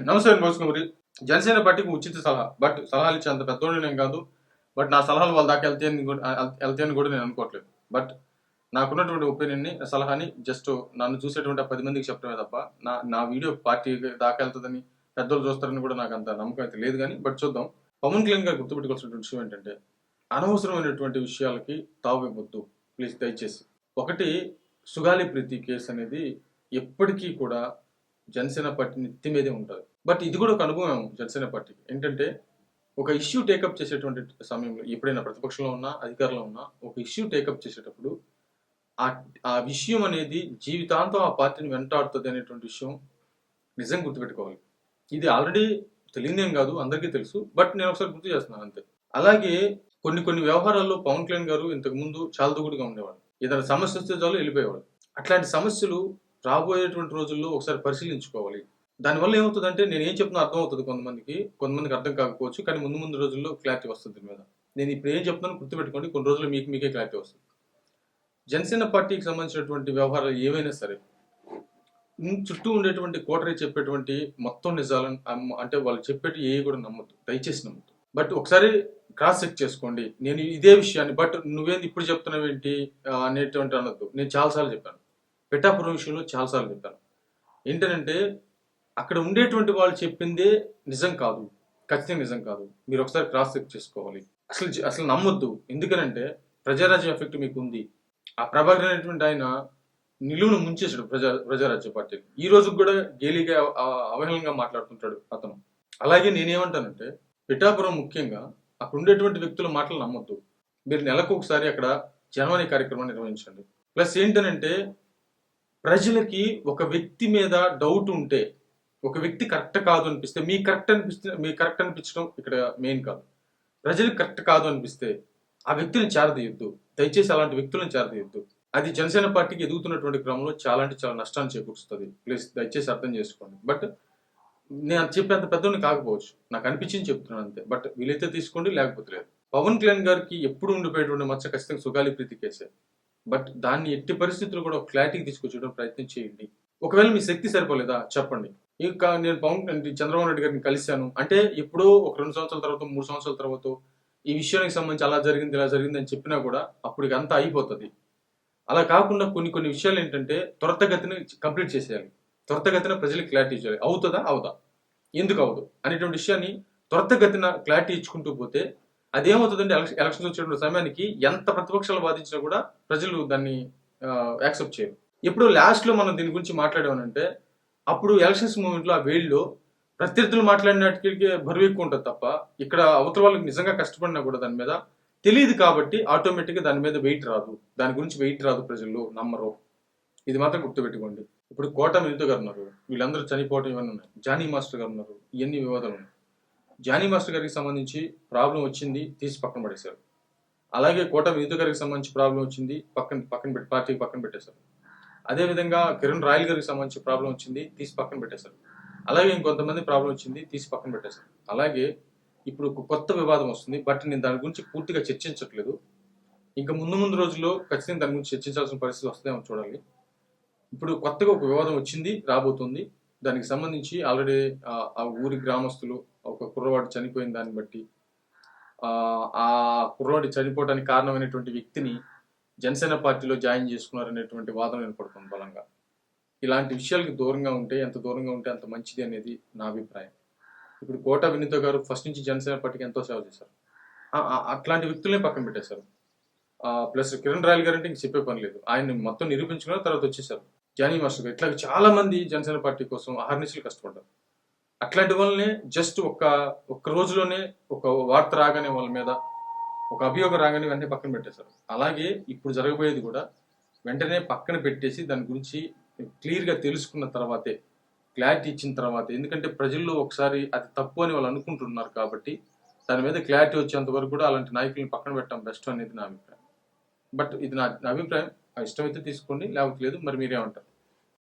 నమస్తే మోసుకుమరి. జనసేన పార్టీకి ఉచిత సలహా. బట్ సలహాలు ఇచ్చే అంత పెద్దోడిని నేను కాదు. బట్ నా సలహాలు వాళ్ళ దాకా వెళ్తాయని కూడా నేను అనుకోవట్లేదు. బట్ నాకున్నటువంటి ఒపీనియన్ని, సలహాని జస్ట్ నన్ను చూసేటువంటి 10 మందికి చెప్పడమే తప్ప నా వీడియో పార్టీ దాకా వెళ్తుందని పెద్దోళ్ళు చూస్తారని కూడా నాకు అంత నమ్మకం అయితే లేదు. కానీ బట్ చూద్దాం. పవన్ కళ్యాణ్ గారు గుర్తుపెట్టుకోవాల్సినటువంటి విషయం ఏంటంటే, అనవసరమైనటువంటి విషయాలకి తావివ్వద్దు ప్లీజ్, దయచేసి. ఒకటి, సుగాలి ప్రీతి కేసు అనేది ఎప్పటికీ కూడా జనసేన పార్టీ నెత్తి మీదే ఉంటుంది. బట్ ఇది కూడా ఒక అనుభవం జనసేన పార్టీకి. ఏంటంటే, ఒక ఇష్యూ టేకప్ చేసేటువంటి సమయంలో, ఎప్పుడైనా ప్రతిపక్షంలో ఉన్నా అధికారంలో ఉన్నా, ఒక ఇష్యూ టేకప్ చేసేటప్పుడు ఆ విషయం అనేది జీవితాంతం ఆ పార్టీని వెంటాడుతుంది అనేటువంటి విషయం నిజంగా గుర్తుపెట్టుకోవాలి. ఇది ఆల్రెడీ తెలియదేం కాదు, అందరికీ తెలుసు. బట్ నేను ఒకసారి గుర్తు చేస్తున్నాను అంతే. అలాగే కొన్ని వ్యవహారాల్లో పవన్ కళ్యాణ్ గారు ఇంతకు ముందు చాలా దూకుడుగా ఉండేవాడు. ఏదైనా సమస్య వస్తే చాలు వెళ్ళిపోయేవాడు. అట్లాంటి సమస్యలు రాబోయేటువంటి రోజుల్లో ఒకసారి పరిశీలించుకోవాలి. దానివల్ల ఏమవుతుందంటే, నేను ఏం చెప్తున్నా అర్థం అవుతుంది కొంతమందికి అర్థం కాకపోవచ్చు. కానీ ముందు రోజుల్లో క్లారిటీ వస్తుంది దీని మీద. నేను ఇప్పుడు ఏం చెప్తున్నాను గుర్తుపెట్టుకోండి, కొన్ని రోజుల్లో మీకే క్లారిటీ వస్తుంది. జనసేన పార్టీకి సంబంధించినటువంటి వ్యవహారాలు ఏవైనా సరే, చుట్టూ ఉండేటువంటి కోటరీ చెప్పేటువంటి మొత్తం నిజాలను, అంటే వాళ్ళు చెప్పేటి ఏవి కూడా నమ్మద్దు, దయచేసి నమ్మద్దు. బట్ ఒకసారి క్రాస్ చెక్ చేసుకోండి. నేను ఇదే విషయాన్ని, బట్ నువ్వేంది ఇప్పుడు చెప్తున్నావు ఏంటి అనేటువంటి అనొద్దు. నేను చాలాసార్లు చెప్పాను, పిఠాపురం విషయంలో చాలాసార్లు చెప్పాను. ఏంటంటే, అక్కడ ఉండేటువంటి వాళ్ళు చెప్పిందే నిజం కాదు, ఖచ్చితంగా నిజం కాదు. మీరు ఒకసారి క్రాస్ చెక్ చేసుకోవాలి. అసలు నమ్మొద్దు. ఎందుకనంటే, ప్రజారాజ్యం ఎఫెక్ట్ మీకు ఉంది. ఆ ప్రభాకర్ అనేటువంటి ఆయన నిలువును ముంచేసాడు ప్రజారాజ్య పార్టీకి. ఈ రోజు కూడా గేలిగా అవహేళనగా మాట్లాడుతుంటాడు అతను. అలాగే నేనేమంటానంటే, పిఠాపురం ముఖ్యంగా అక్కడ ఉండేటువంటి వ్యక్తుల మాటలు నమ్మొద్దు. మీరు నెలకు ఒకసారి అక్కడ జనవాణి కార్యక్రమాన్ని నిర్వహించండి. ప్లస్ ఏంటనంటే, ప్రజలకి ఒక వ్యక్తి మీద డౌట్ ఉంటే, ఒక వ్యక్తి కరెక్ట్ కాదు అనిపిస్తే, మీ కరెక్ట్ అనిపించడం ఇక్కడ మెయిన్ కాదు. ప్రజలకు కరెక్ట్ కాదు అనిపిస్తే ఆ వ్యక్తిని చేరదీయొద్దు. దయచేసి అలాంటి వ్యక్తులను చేరదీయొద్దు. అది జనసేన పార్టీకి ఎదుగుతున్నటువంటి క్రమంలో చాలా నష్టాన్ని చేకూరుస్తుంది. ప్లీజ్ దయచేసి అర్థం చేసుకోండి. బట్ నేను చెప్పేంత పెద్దోని కాకపోవచ్చు, నాకు అనిపించింది చెప్తున్నాను అంతే. బట్ వీలైతే తీసుకోండి, లేకపోతే లేదు. పవన్ కళ్యాణ్ గారికి ఎప్పుడు ఉండిపోయేటువంటి మచ్చ ఖచ్చితంగా సుగాలి ప్రీతి కేసే. బట్ దాన్ని ఎట్టి పరిస్థితులు కూడా క్లారిటీకి తీసుకొచ్చేయడం ప్రయత్నం చేయండి. ఒకవేళ మీ శక్తి సరిపోలేదా చెప్పండి. ఇంకా నేను చంద్రబాబు నాయుడు గారిని కలిశాను అంటే, ఎప్పుడో ఒక 2 సంవత్సరాల తర్వాత, 3 సంవత్సరాల తర్వాత ఈ విషయానికి సంబంధించి అలా జరిగింది ఇలా జరిగింది అని చెప్పినా కూడా అప్పటికి అంతా అయిపోతుంది. అలా కాకుండా కొన్ని విషయాలు ఏంటంటే, త్వరితగతిన కంప్లీట్ చేసేయాలి. త్వరితగతిన ప్రజలకు క్లారిటీ ఇచ్చేయాలి. అవుతుందా అవుదా, ఎందుకు అవదు అనేటువంటి విషయాన్ని త్వరితగతిన క్లారిటీ ఇచ్చుకుంటూ పోతే అదేమవుతుందంటే, ఎలక్షన్స్ వచ్చేటువంటి సమయానికి ఎంత ప్రతిపక్షాలు వాదించినా కూడా ప్రజలు దాన్ని యాక్సెప్ట్ చేయరు. ఎప్పుడు లాస్ట్లో మనం దీని గురించి మాట్లాడామనంటే, అప్పుడు ఎలక్షన్స్ మూమెంట్లో ఆ వేడిలో ప్రత్యర్థులు మాట్లాడినట్టుకి బరువు ఎక్కువ ఉంటుంది తప్ప, ఇక్కడ అవతల వాళ్ళకి నిజంగా కష్టపడినా కూడా దాని మీద తెలియదు కాబట్టి ఆటోమేటిక్గా దాని మీద వెయిట్ రాదు. దాని గురించి వెయిట్ రాదు, ప్రజలు నమ్మరు. ఇది మాత్రం గుర్తుపెట్టుకోండి. ఇప్పుడు కోట వినీత గారు ఉన్నారు, వీళ్ళందరూ చనిపోవటం ఇవన్నీ ఉన్నాయి. జానీ మాస్టర్ గారు ఉన్నారు, ఇవన్నీ వివాదాలు ఉన్నాయి. జానీ మాస్టర్ గారికి సంబంధించి ప్రాబ్లం వచ్చింది, తీసి పక్కన పడేశారు. అలాగే కోట వినీత గారికి సంబంధించి ప్రాబ్లం వచ్చింది, పార్టీకి పక్కన పెట్టేశారు. అదేవిధంగా కిరణ్ రాయల్ గారికి సంబంధించి ప్రాబ్లం వచ్చింది, తీసి పక్కన పెట్టేశారు. అలాగే ఇంకొంతమంది ప్రాబ్లం వచ్చింది, తీసి పక్కన పెట్టేశారు. అలాగే ఇప్పుడు ఒక కొత్త వివాదం వస్తుంది. బట్ నేను దాని గురించి పూర్తిగా చర్చించట్లేదు. ఇంకా ముందు రోజుల్లో ఖచ్చితంగా దాని గురించి చర్చించాల్సిన పరిస్థితి వస్తుందేమో చూడాలి. ఇప్పుడు కొత్తగా ఒక వివాదం వచ్చింది, రాబోతుంది. దానికి సంబంధించి ఆల్రెడీ ఆ ఊరి గ్రామస్తులు ఒక కుర్రవాడు చనిపోయిన దాన్ని బట్టి, ఆ కుర్రవాడి చనిపోవడానికి కారణమైనటువంటి వ్యక్తిని జనసేన పార్టీలో జాయిన్ చేసుకున్నారనేటువంటి వాదన వినపడుతుంది బలంగా. ఇలాంటి విషయాలకి దూరంగా ఉంటే, ఎంత దూరంగా ఉంటే అంత మంచిది అనేది నా అభిప్రాయం. ఇప్పుడు కోట వినీత గారు ఫస్ట్ నుంచి జనసేన పార్టీకి ఎంతో సేవ చేశారు. అట్లాంటి వ్యక్తులనే పక్కన పెట్టేశారు. ప్లస్ కిరణ్ రాయల్ గారు అంటే ఇంక చెప్పే పని లేదు. ఆయన మొత్తం నిరూపించుకున్న తర్వాత వచ్చేసారు. జానీ మాస్టర్ గారు, ఇట్లా చాలా మంది జనసేన పార్టీ కోసం అహర్నిశలు కష్టపడ్డారు. అట్లాంటి వాళ్ళనే జస్ట్ ఒక్క రోజులోనే ఒక వార్త రాగానే, వాళ్ళ మీద ఒక అభియోగం రాగానే వెంటనే పక్కన పెట్టేశారు. అలాగే ఇప్పుడు జరగబోయేది కూడా వెంటనే పక్కన పెట్టేసి దాని గురించి క్లియర్గా తెలుసుకున్న తర్వాతే, క్లారిటీ ఇచ్చిన తర్వాతే. ఎందుకంటే ప్రజల్లో ఒకసారి అది తప్పు అని వాళ్ళు అనుకుంటున్నారు కాబట్టి, దాని మీద క్లారిటీ వచ్చేంత వరకు కూడా అలాంటి నాయకులను పక్కన పెట్టడం బెస్ట్ అనేది నా అభిప్రాయం. బట్ ఇది నా అభిప్రాయం. ఇష్టమైతే తీసుకోండి, లేకపోతే లేదు. మరి మీరేమంటారు?